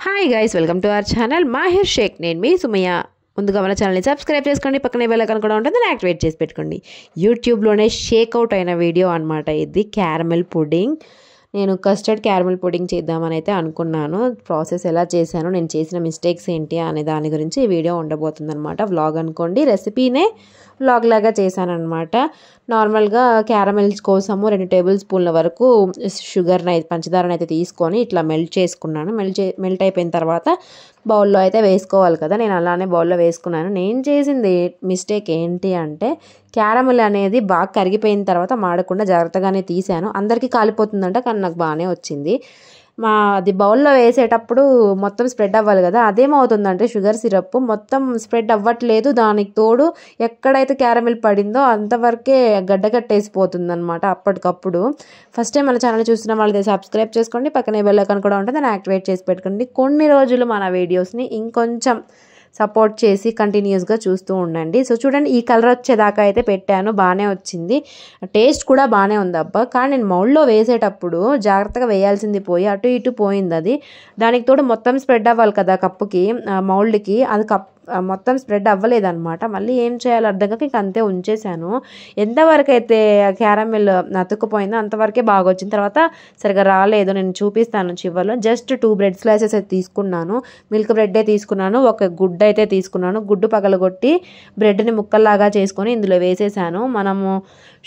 Hi guys, welcome to our channel Mahir Shaikh. నేను మీ Sumayya. ముందుగా మన ఛానల్ని సబ్స్క్రైబ్ చేసుకోండి, పక్కనే బెల్ ఐకాన్ కూడా ఉంటుంది, యాక్టివేట్ చేసి పెట్టుకోండి. యూట్యూబ్లోనే షేక్ అవుట్ అయిన వీడియో అనమాట ఇది. Caramel pudding. నేను కస్టర్డ్ క్యారమెల్ పుడింగ్ చేద్దామని అయితే అనుకున్నాను. ప్రాసెస్ ఎలా చేశాను, నేను చేసిన మిస్టేక్స్ ఏంటి అనే దాని గురించి ఈ వీడియో ఉండబోతుంది అనమాట. వ్లాగ్ అనుకోండి, రెసిపీనే వ్లాగ్ లాగా చేశానమాట. నార్మల్గా క్యారమెల్స్ కోసము 2 టేబుల్ స్పూన్ల వరకు షుగర్ని అయితే పంచదారని అయితే తీసుకొని ఇట్లా మెల్ట్ చేసుకున్నాను. మెల్ట్ అయిపోయిన తర్వాత బౌల్లో అయితే వేసుకోవాలి కదా, నేను అలానే బౌల్లో వేసుకున్నాను. నేను చేసింది మిస్టేక్ ఏంటి అంటే, క్యారమెల్ అనేది బాగా కరిగిపోయిన తర్వాత మాడకుండా జాగ్రత్తగానే తీసాను. అందరికీ కాలిపోతుందంట, కానీ నాకు బాగానే వచ్చింది. అది బౌల్లో వేసేటప్పుడు మొత్తం స్ప్రెడ్ అవ్వాలి కదా, అదేమవుతుందంటే షుగర్ సిరప్ మొత్తం స్ప్రెడ్ అవ్వట్లేదు. దానికి తోడు ఎక్కడైతే క్యారమెల్ పడిందో అంతవరకే గడ్డగట్టేసిపోతుంది అనమాట అప్పటికప్పుడు. ఫస్ట్ టైం మన ఛానల్ చూస్తున్న వాళ్ళైతే సబ్స్క్రైబ్ చేసుకోండి, పక్కనే బెల్ ఐకాన్ కూడా ఉంటుంది, దాన్ని యాక్టివేట్ చేసి పెట్టుకోండి. కొన్ని రోజులు మన వీడియోస్ని ఇంకొంచెం సపోర్ట్ చేసి కంటిన్యూస్గా చూస్తూ ఉండండి. సో చూడండి, ఈ కలర్ వచ్చేదాకా అయితే పెట్టాను, బాగానే వచ్చింది. టేస్ట్ కూడా బాగానే ఉంది అబ్బా. కానీ నేను మౌల్డ్లో వేసేటప్పుడు జాగ్రత్తగా వేయాల్సింది పోయి అటు ఇటు పోయింది అది. దానికి తోడు మొత్తం స్ప్రెడ్ అవ్వాలి కదా కప్పుకి, మౌల్డ్కి, అది మొత్తం స్ప్రెడ్ అవ్వలేదన్నమాట. మళ్ళీ ఏం చేయాలో అర్థం కాక ఇంక అంతే ఉంచేసాను. ఎంతవరకు అయితే క్యారమెల్ అతుక్కుపోయిందో అంతవరకే బాగా వచ్చింది. తర్వాత సరిగా రాలేదు, నేను చూపిస్తాను చివరిలో. జస్ట్ 2 బ్రెడ్ స్లైసెస్ అయితే తీసుకున్నాను, మిల్క్ బ్రెడ్డే తీసుకున్నాను. ఒక గుడ్డు అయితే తీసుకున్నాను. గుడ్డు పగలగొట్టి బ్రెడ్ని ముక్కల్లాగా చేసుకొని ఇందులో వేసేసాను. మనము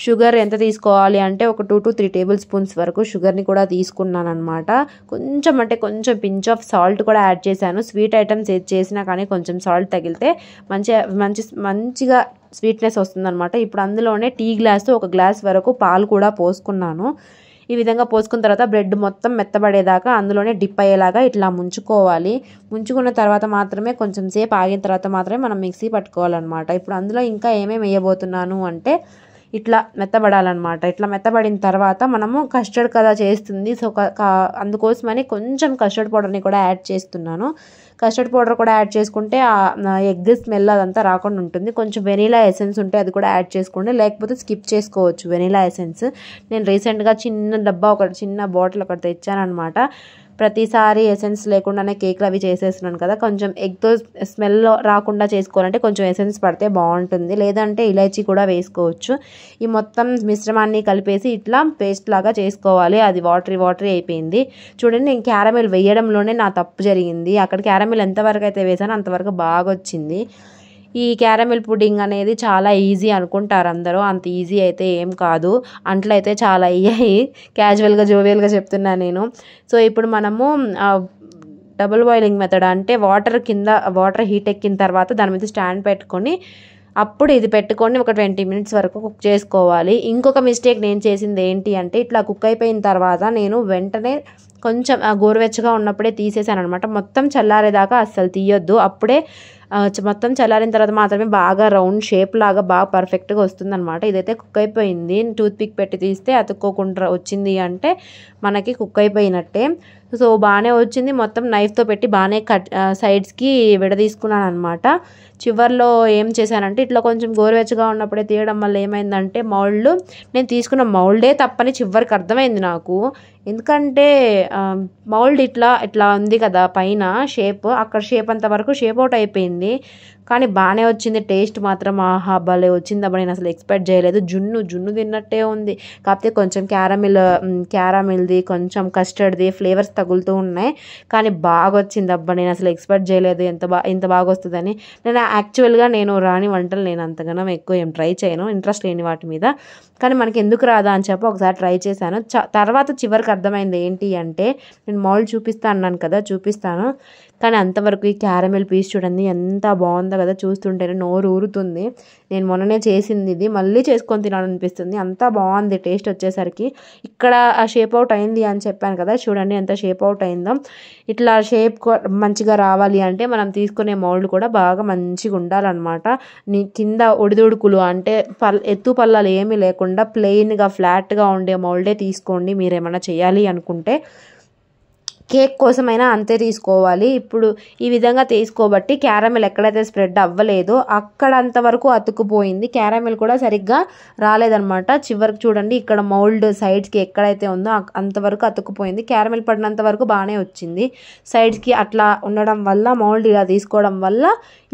షుగర్ ఎంత తీసుకోవాలి అంటే ఒక 2 to 3 టేబుల్ స్పూన్స్ వరకు షుగర్ని కూడా తీసుకున్నాను అనమాట. కొంచెం అంటే కొంచెం పించ్ ఆఫ్ సాల్ట్ కూడా యాడ్ చేశాను. స్వీట్ ఐటమ్స్ ఏది చేసినా కానీ కొంచెం సాల్ట్ తగిలితే మంచిగా స్వీట్నెస్ వస్తుందన్నమాట. ఇప్పుడు అందులోనే టీ గ్లాసు 1 గ్లాస్ వరకు పాలు కూడా పోసుకున్నాను. ఈ విధంగా పోసుకున్న తర్వాత బ్రెడ్ మొత్తం మెత్తబడేదాకా అందులోనే డిప్ అయ్యేలాగా ఇట్లా ముంచుకోవాలి. ముంచుకున్న తర్వాత మాత్రమే, కొంచెం సేపు ఆగిన తర్వాత మాత్రమే మనం మిక్సీ పట్టుకోవాలన్నమాట. ఇప్పుడు అందులో ఇంకా ఏమేమి వేయబోతున్నాను అంటే, ఇట్లా మెత్తబడాలన్నమాట. ఇట్లా మెత్తబడిన తర్వాత మనము కస్టర్డ్ కదా చేస్తుంది, సో అందుకోసమని కొంచెం కస్టర్డ్ పౌడర్ని కూడా యాడ్ చేస్తున్నాను. కస్టర్డ్ పౌడర్ కూడా యాడ్ చేసుకుంటే ఎగ్ స్మెల్ అదంతా రాకుండా ఉంటుంది. కొంచెం వెనీలా ఎసెన్స్ ఉంటే అది కూడా యాడ్ చేసుకోండి, లేకపోతే స్కిప్ చేసుకోవచ్చు వెనీలా ఎసెన్స్. నేను రీసెంట్గా చిన్న డబ్బా చిన్న బాటిల్ ఒకటి తెచ్చానమాట. ప్రతిసారి ఎసెన్స్ లేకుండానే కేక్లు అవి చేసేస్తున్నాను కదా, కొంచెం ఎగ్తో స్మెల్ రాకుండా చేసుకోవాలంటే కొంచెం ఎసెన్స్ పడితే బాగుంటుంది, లేదంటే ఇలైచీ కూడా వేసుకోవచ్చు. ఈ మొత్తం మిశ్రమాన్ని కలిపేసి ఇట్లా పేస్ట్ లాగా చేసుకోవాలి. అది వాటరీ అయిపోయింది. చూడండి, నేను క్యారమెల్ వేయడంలోనే నా తప్పు జరిగింది. అక్కడ క్యారమెల్ ఎంతవరకు అయితే వేసానో అంతవరకు బాగా వచ్చింది. ఈ క్యారమెల్ పుడింగ్ అనేది చాలా ఈజీ అనుకుంటారు అందరూ, అంత ఈజీ అయితే ఏం కాదు. అంట్లు అయితే చాలా అయ్యాయి, క్యాజువల్గా జోవియల్గా చెప్తున్నాను నేను. సో ఇప్పుడు మనము డబుల్ బాయిలింగ్ మెథడ్ అంటే వాటర్ హీట్ ఎక్కిన తర్వాత దాని మీద స్టాండ్ పెట్టుకొని అప్పుడు ఇది పెట్టుకొని ఒక 20 minutes వరకు కుక్ చేసుకోవాలి. ఇంకొక మిస్టేక్ నేను చేసింది ఏంటి అంటే, ఇట్లా కుక్ అయిపోయిన తర్వాత నేను వెంటనే కొంచెం గోరువెచ్చగా ఉన్నప్పుడే తీసేసాను అనమాట. మొత్తం చల్లారేదాకా అస్సలు తీయొద్దు. అప్పుడే మొత్తం చల్లారిన తర్వాత మాత్రమే బాగా రౌండ్ షేప్ లాగా బాగా పర్ఫెక్ట్గా వస్తుందన్నమాట. ఇదైతే కుక్ అయిపోయింది. టూత్ పిక్ పెట్టి తీస్తే అతుక్కోకుండా వచ్చింది అంటే మనకి కుక్ అయిపోయినట్టే. సో బాగానే వచ్చింది. మొత్తం నైఫ్తో పెట్టి బాగానే సైడ్స్కి విడదీసుకున్నాను అనమాట. చివర్లో ఏం చేశానంటే, ఇట్లా కొంచెం గోరువెచ్చగా ఉన్నప్పుడే తీయడం వల్ల ఏమైందంటే, నేను తీసుకున్న మౌల్డే తప్పని చివరికి అర్థమైంది నాకు. ఎందుకంటే మౌల్డ్ ఇట్లా ఉంది కదా పైన షేప్, అక్కడ షేప్ అంత వరకు షేప్ అవుట్ అయిపోయింది. కానీ బాగానే వచ్చింది. టేస్ట్ మాత్రం ఆహా భలే వచ్చిందబ్బా, నేను అసలు ఎక్స్పెక్ట్ చేయలేదు. జున్ను తిన్నట్టే ఉంది. కాకపోతే కొంచెం క్యారమిల్ది కొంచెం కస్టర్డ్ది ఫ్లేవర్స్ తగులుతూ ఉన్నాయి. కానీ బాగా వచ్చింది అబ్బా, నేను అసలు ఎక్స్పెక్ట్ చేయలేదు ఇంత బాగా వస్తుందని. నేను రాని వంటలు నేను అంతగానో ఎక్కువ ఏం ట్రై చేయను, ఇంట్రెస్ట్ లేని వాటి మీద. కానీ మనకి ఎందుకు రాదా అని చెప్పి ఒకసారి ట్రై చేశాను. తర్వాత చివరికి అర్థమైంది ఏంటి అంటే, నేను మౌల్డ్ చూపిస్తాను కానీ అంతవరకు ఈ క్యారమెల్ పీస్ చూడండి ఎంత బాగుందో కదా, చూస్తుంటేనే నోరు ఊరుతుంది. నేను మొన్ననే చేసింది ఇది, మళ్ళీ చేసుకొని తినాలనిపిస్తుంది, అంత బాగుంది టేస్ట్ వచ్చేసరికి. ఇక్కడ ఆ షేప్ అవుట్ అయింది అని చెప్పాను కదా, చూడండి ఎంత షేప్ అవుట్ అయిందో. ఇట్లా షేప్ మంచిగా రావాలి అంటే మనం తీసుకునే మౌల్డ్ కూడా బాగా మంచిగా ఉండాలన్నమాట. కింద ఒడిదుడుకులు అంటే ఎత్తు పల్లాలు ఏమీ లేకుండా ప్లెయిన్గా ఫ్లాట్గా ఉండే మౌల్డే తీసుకోండి మీరు ఏమైనా చేయాలి అనుకుంటే. కేక్ కోసమైనా అంతే తీసుకోవాలి. ఇప్పుడు ఈ విధంగా తీసుకోబట్టి క్యారమెల్ ఎక్కడైతే స్ప్రెడ్ అవ్వలేదో అక్కడ అంతవరకు అతుక్కుపోయింది. క్యారమెల్ కూడా సరిగ్గా రాలేదనమాట. చివరికి చూడండి ఇక్కడ మౌల్డ్ సైడ్స్కి ఎక్కడైతే ఉందో అంతవరకు అతుక్కుపోయింది. క్యారమెల్ పడినంత వరకు బాగానే వచ్చింది. సైడ్స్కి అట్లా ఉండడం వల్ల మౌల్డ్ ఇలా తీసుకోవడం వల్ల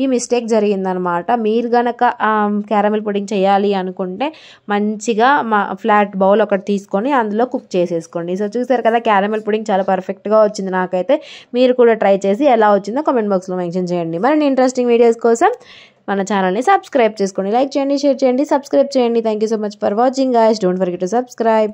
ఈ మిస్టేక్ జరిగిందనమాట. మీరు గనక క్యారమెల్ పుడింగ్ చేయాలి అనుకుంటే మంచిగా ఫ్లాట్ బౌల్ ఒకటి తీసుకొని అందులో కుక్ చేసేసుకోండి. సో చూసారు కదా, క్యారమెల్ పుడింగ్ చాలా పర్ఫెక్ట్గా వచ్చింది. నాకైతే మీరు కూడా ట్రై చేసి ఎలా వచ్చిందో కామెంట్ బాక్స్లో మెన్షన్ చేయండి. మరిన్ని ఇంట్రెస్టింగ్ వీడియోస్ కోసం మన ఛానల్ని సబ్స్క్రైబ్ చేసుకోండి. లైక్ చేయండి, షేర్ చేయండి, సబ్స్క్రైబ్ చేయండి. Thank you so much for watching guys. Don't forget to subscribe.